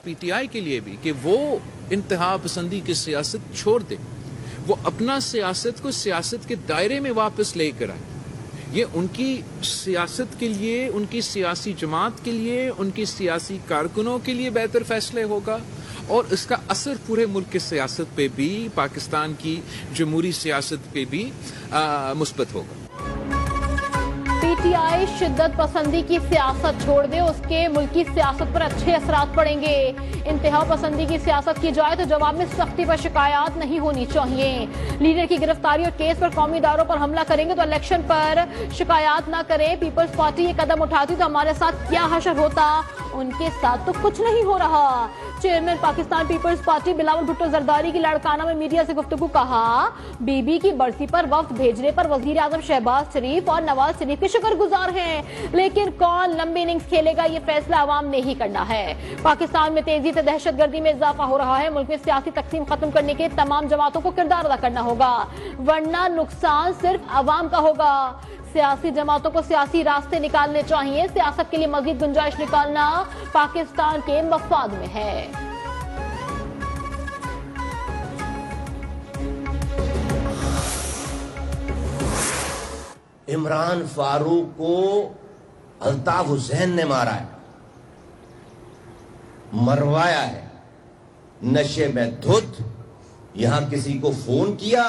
PTI के लिए भी कि वो इंतहा पसंदी की सियासत छोड़ दे, वो अपना सियासत को सियासत के दायरे में वापस लेकर आए। ये उनकी सियासत के लिए, उनकी सियासी जमात के लिए, उनकी सियासी कारकुनों के लिए बेहतर फैसले होगा और इसका असर पूरे मुल्क की सियासत पे भी, पाकिस्तान की जमहूरी सियासत पे भी मुस्बत होगा। पीटीआई शिद्दत पसंदी की सियासत छोड़ दे, उसके मुल्की सियासत पर अच्छे असरात पड़ेंगे। इंतहा पसंदी की सियासत की जाए तो जवाब में सख्ती पर शिकायत नहीं होनी चाहिए। लीडर की गिरफ्तारी और केस पर कौमी इदारों पर हमला करेंगे तो इलेक्शन पर शिकायत न करें। पीपल्स पार्टी ये कदम उठाती तो हमारे साथ क्या हशर होता, उनके साथ तो कुछ नहीं हो रहा। चेयरमैन पाकिस्तान पीपल्स पार्टी बिलावल भुट्टो जरदारी की लाड़काना में मीडिया से गुफ्तगू कहा, बीबी की बरसी पर वफ्द भेजने पर वजीर आजम शहबाज शरीफ और नवाज शरीफ के शुक्रगुजार हैं, लेकिन कौन लंबी इनिंग्स खेलेगा ये फैसला अवाम ने ही करना है। पाकिस्तान में तेजी से दहशतगर्दी में इजाफा हो रहा है। मुल्क में सियासी तकसीम खत्म करने के तमाम जमातों को किरदार अदा करना होगा, वरना नुकसान सिर्फ अवाम का होगा। सियासी जमातों को सियासी रास्ते निकालने चाहिए। सियासत के लिए मजीद गुंजाइश निकालना पाकिस्तान के मफाद में है। इमरान फारूक को अल्ताफ हुसैन ने मारा है, मरवाया है, नशे में धुत। यहां किसी को फोन किया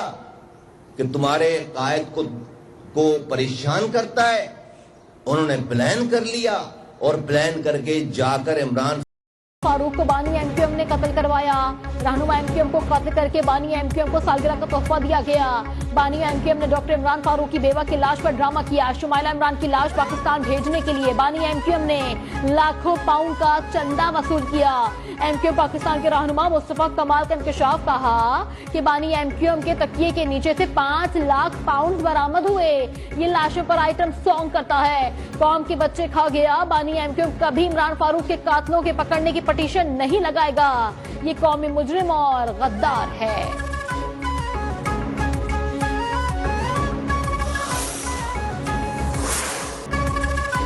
कि तुम्हारे कायद को परेशान करता है, उन्होंने प्लान कर लिया और प्लान करके जाकर इमरान फारूक को बानी एमक्यूएम ने कत्ल करवाया। रहनुमा एमक्यूएम को कत्ल करके बानी एमक्यूएम को सालगिरह का तोहफा दिया गया। बानी एमक्यूएम ने डॉक्टर इमरान फारूक की बेवा की लाश पर ड्रामा किया। शुमाइला इमरान की लाश पाकिस्तान भेजने के लिए बानी एमक्यूएम ने लाखों पाउंड का चंदा वसूल किया। एमक्यूएम पाकिस्तान के रहनुमा मुस्तफा कमाल का इंकशाफ कहा कि बानी एमक्यूएम के तकिए के नीचे से 5 लाख पाउंड बरामद हुए। ये लाशों पर आइटम सॉन्ग करता है, कौम के बच्चे खा गया। बानी एमक्यूएम कभी इमरान फारूक के कातलों के पकड़ने की पिटीशन नहीं लगाएगा। ये कौमी मुजरिम और गद्दार है।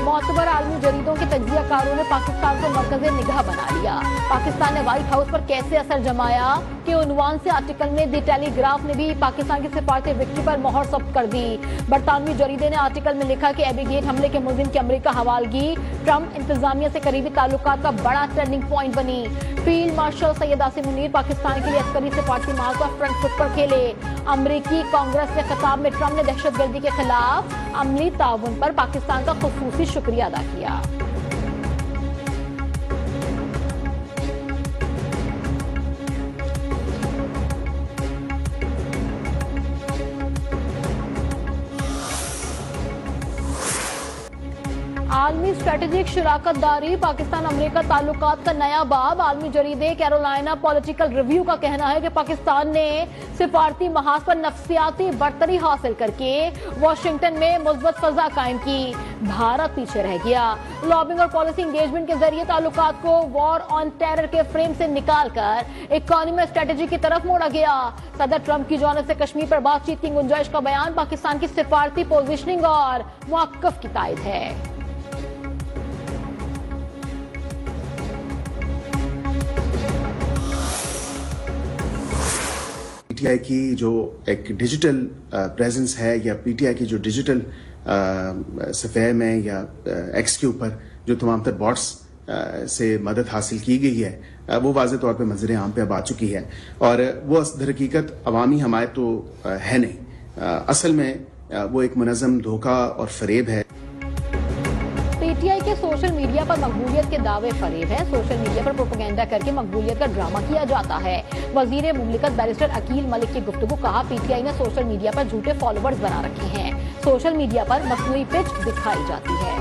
मोतबर आलमी जरीदों के तज्जियाकारों ने पाकिस्तान को मरकज़े निगाह बना लिया। पाकिस्तान ने व्हाइट हाउस पर कैसे असर जमाया के उन्वान से आर्टिकल में द टेलीग्राफ ने भी पाकिस्तान की सिफारती विक्ट्री पर मोहर सब्त कर दी। बरतानवी जरीदे ने आर्टिकल में लिखा कि एबी गेट हमले के मुलजिम की अमरीका हवालगी ट्रंप इंतजामिया से करीबी ताल्लुकात का बड़ा टर्निंग पॉइंट बनी। फील्ड मार्शल सैयद आसिम मुनीर पाकिस्तान के लिए अस्करी सिफारती मार्ग पर फ्रंट फुट पर खेले। अमरीकी कांग्रेस के खिताब में ट्रंप ने दहशतगर्दी के खिलाफ अमली ताउन पर पाकिस्तान का खुसूसी शुक्रिया अदा किया। आलमी स्ट्रेटेजिक शराकतदारी पाकिस्तान अमेरिका ताल्लुकात का नया बाब। आलमी जरीदे कैरोलिना पॉलिटिकल रिव्यू का कहना है कि पाकिस्तान ने सिफारती महाज पर नफ्सियाती बरतरी हासिल करके वाशिंगटन में मुस्बत फजा कायम की, भारत पीछे रह गया। लॉबिंग और पॉलिसी इंगेजमेंट के जरिए ताल्लुकात को वॉर ऑन टेरर के फ्रेम से निकालकर इकोनॉमी स्ट्रेटेजी की तरफ मोड़ा गया। सदर ट्रंप की जानिब से कश्मीर पर बातचीत की गुंजाइश का बयान पाकिस्तान की सिफारती पोजिशनिंग और मुआक्कफ की तायद है। पीटीआई की जो एक डिजिटल प्रेजेंस है या पीटीआई की जो डिजिटल सफ़े में या एक्स के ऊपर जो तमाम तर बॉट्स से मदद हासिल की गई है वो वाज़े तौर पे मंजर आम पे अब आ चुकी है और वो दरहकीकत अवामी हमायत तो है नहीं, असल में वो एक मुनज़्ज़म धोखा और फरेब है। पीटीआई के सोशल मीडिया पर मकबूलियत के दावे फरेब है। सोशल मीडिया पर प्रोपेगेंडा करके मकबूलियत का ड्रामा किया जाता है। वजीर मुमलिकत बैरिस्टर अकील मलिक की गुफ्तगू कहा, पीटीआई ने सोशल मीडिया पर झूठे फॉलोवर्स बना रखे हैं। सोशल मीडिया पर मसनूई पिच दिखाई जाती है।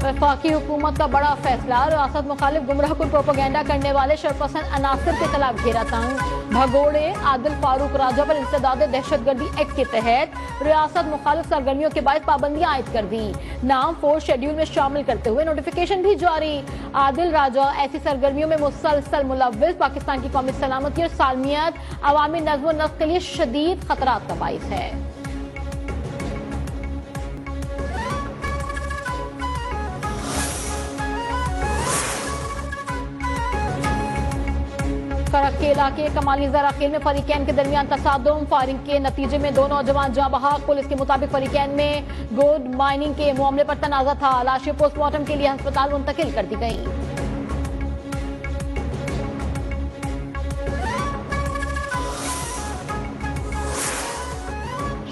वफाकी हुकूमत का बड़ा फैसला, रियासत मुखालिफ गुमराह कुन प्रोपेगेंडा करने वाले शरपसंद अनासर के खिलाफ घेरा तंग। भगोड़े आदिल फारूक राजा पर इंसदाद दहशतगर्दी एक्ट के तहत रियासत मुखालिफ सरगर्मियों के बाद पाबंदियां आयद कर दी। नाम 4 शेड्यूल में शामिल करते हुए नोटिफिकेशन भी जारी। आदिल राजा ऐसी सरगर्मियों में मुसलसल मुलव्विस पाकिस्तान की कौमी सलामती और सालमियत अवामी नज़्म व नस्क के लिए शदीद खतरात का बाइस है। करहक के इलाके कमाली जराखेल में फरीकैन के दरमियान तसादुम, फायरिंग के नतीजे में दो नौजवान जाँ बहक। पुलिस के मुताबिक फरीकैन में गोल्ड माइनिंग के मामले पर तनाजा था। लाशें पोस्टमार्टम के लिए अस्पताल मुंतकिल कर दी गई।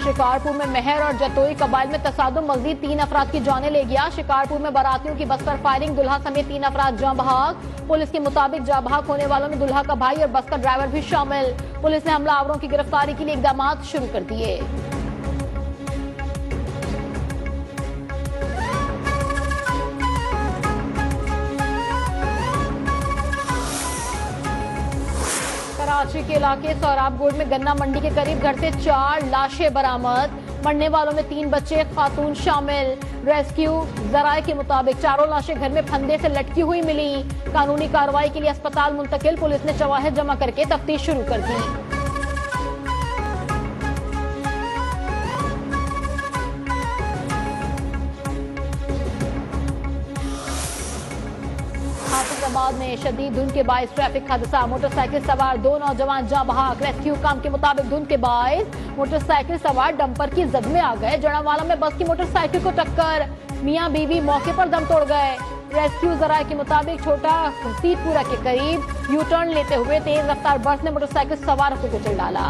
शिकारपुर में मेहर और जतोई कबाइल में तसादुम मजीद 3 अफराद की जानें ले गया। शिकारपुर में बारातियों की बस पर फायरिंग, दुल्हा समेत 3 अफराद जाँ बहक। पुलिस के मुताबिक जाँ बहक होने वालों में दुल्हा का भाई और बस का ड्राइवर भी शामिल। पुलिस ने हमलावरों की गिरफ्तारी के लिए इकदाम शुरू कर दिए। कराची के इलाके सोहराबगोड में गन्ना मंडी के करीब घर से 4 लाशें बरामद। मरने वालों में 3 बच्चे, खातून शामिल। रेस्क्यू जराये के मुताबिक चारों लाशें घर में फंदे से लटकी हुई मिली। कानूनी कार्रवाई के लिए अस्पताल मुंतकिल। पुलिस ने शवाहिद जमा करके तफ्तीश शुरू कर दी। हाफिजाबाद में शदीद धुंध के बायस ट्रैफिक हादसा, मोटरसाइकिल सवार 2 नौजवान जाँ बहक। रेस्क्यू काम के मुताबिक धुंध के बायस मोटरसाइकिल सवार डंपर की जद में आ गए। जड़ावाला में बस की मोटरसाइकिल को टक्कर, मियां बीवी मौके पर दम तोड़ गए। रेस्क्यू जराये के मुताबिक छोटा घसीटपुरा के करीब यू टर्न लेते हुए तेज रफ्तार बस ने मोटरसाइकिल सवार को कुचल डाला।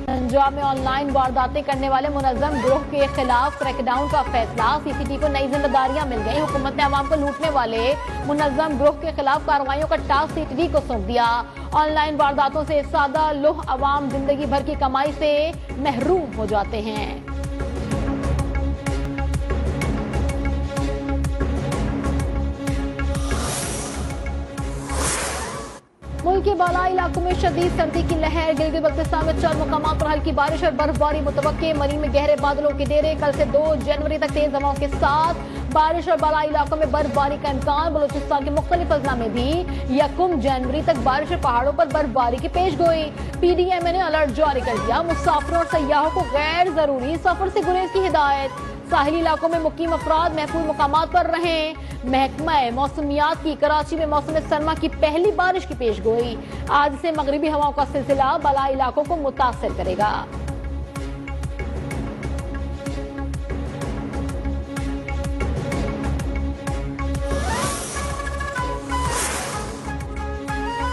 पंजाब में ऑनलाइन वारदातें करने वाले मुनज़्ज़म गिरोह के खिलाफ क्रैकडाउन का फैसला। सीसीटी को नई जिम्मेदारियां मिल गई। हुकूमत ने अवाम को लूटने वाले मुनज़्ज़म गिरोह के खिलाफ कार्रवाइयों का टास्क सीसीटी को सौंप दिया। ऑनलाइन वारदातों से सादा लोह अवाम जिंदगी भर की कमाई से महरूम हो जाते हैं। मुल्क के बालाई इलाकों में शदीद सर्दी की लहर। गिलगित बल्तिस्तान में 4 मुकामात पर हल्की बारिश और बर्फबारी मुतवक्के। मरी में गहरे बादलों के डेरे। कल से 2 जनवरी तक तेज हवाओं के साथ बारिश और बालाई इलाकों में बर्फबारी का इम्कान। बलूचिस्तान के मुख्तलिफ अजला में भी 1 जनवरी तक बारिश और पहाड़ों पर बर्फबारी की पेश गोई। PDMA ने अलर्ट जारी कर दिया। मुसाफिरों और सयाहों को गैर जरूरी सफर से गुरेज की हिदायत। साहिली इलाकों में मुकीम अफराद महफूज मुकामात पर रहें। महकमा मौसमियात की कराची में मौसम सरमा की पहली बारिश की पेश गोई। आज से मगरिबी हवाओं का सिलसिला बालाई इलाकों को मुतासिर करेगा।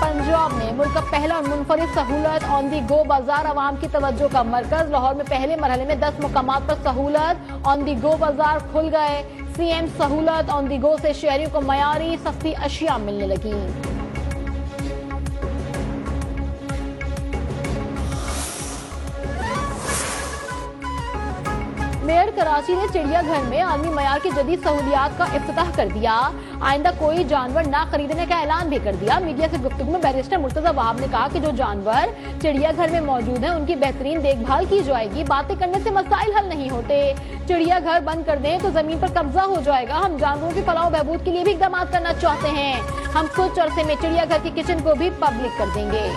पंजाब में मुल्क का पहला मुनफरिद सहूलत ऑन दी गो बाजार अवाम की तवज्जो का मरकज। लाहौर में पहले मरहले में 10 मुकामात पर सहूलत ऑन दी गो बाजार खुल गए। CM सहूलत ऑन दी गो से शहरियों को मयारी सस्ती अशिया मिलने लगी। मेयर कराची ने चिड़ियाघर में आलमी मयार की जदीद सहूलियात का इफ्तिताह कर दिया। आइंदा कोई जानवर ना खरीदने का ऐलान भी कर दिया। मीडिया से गुफ्तगू में बैरिस्टर मुर्तजा वहाब ने कहा कि जो जानवर चिड़ियाघर में मौजूद हैं उनकी बेहतरीन देखभाल की जाएगी। बातें करने से मसाइल हल नहीं होते। चिड़ियाघर बंद कर दें तो जमीन पर कब्जा हो जाएगा। हम जानवरों की फलाह बहबूद के लिए भी इकदाम करना चाहते हैं। हम कुछ अरसे में चिड़ियाघर की किचन को भी पब्लिक कर देंगे।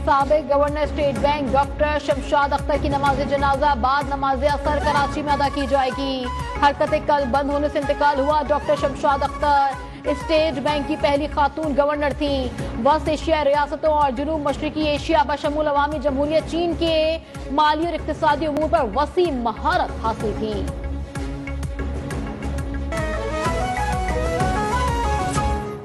साबिक governor state bank doctor Shamshad Akhtar की नमाज जनाजा बाद नमाज असर कराची में अदा की जाएगी। हरकतें कल बंद होने से इंतकाल हुआ। Doctor Shamshad Akhtar state bank की पहली खातून गवर्नर थी। वस्त एशियाई रियासतों और जनूब मशरकी एशिया बशमूल अवामी जमहूरियत चीन के माली और इक्तिसादी उमूर पर वसी महारत हासिल थी।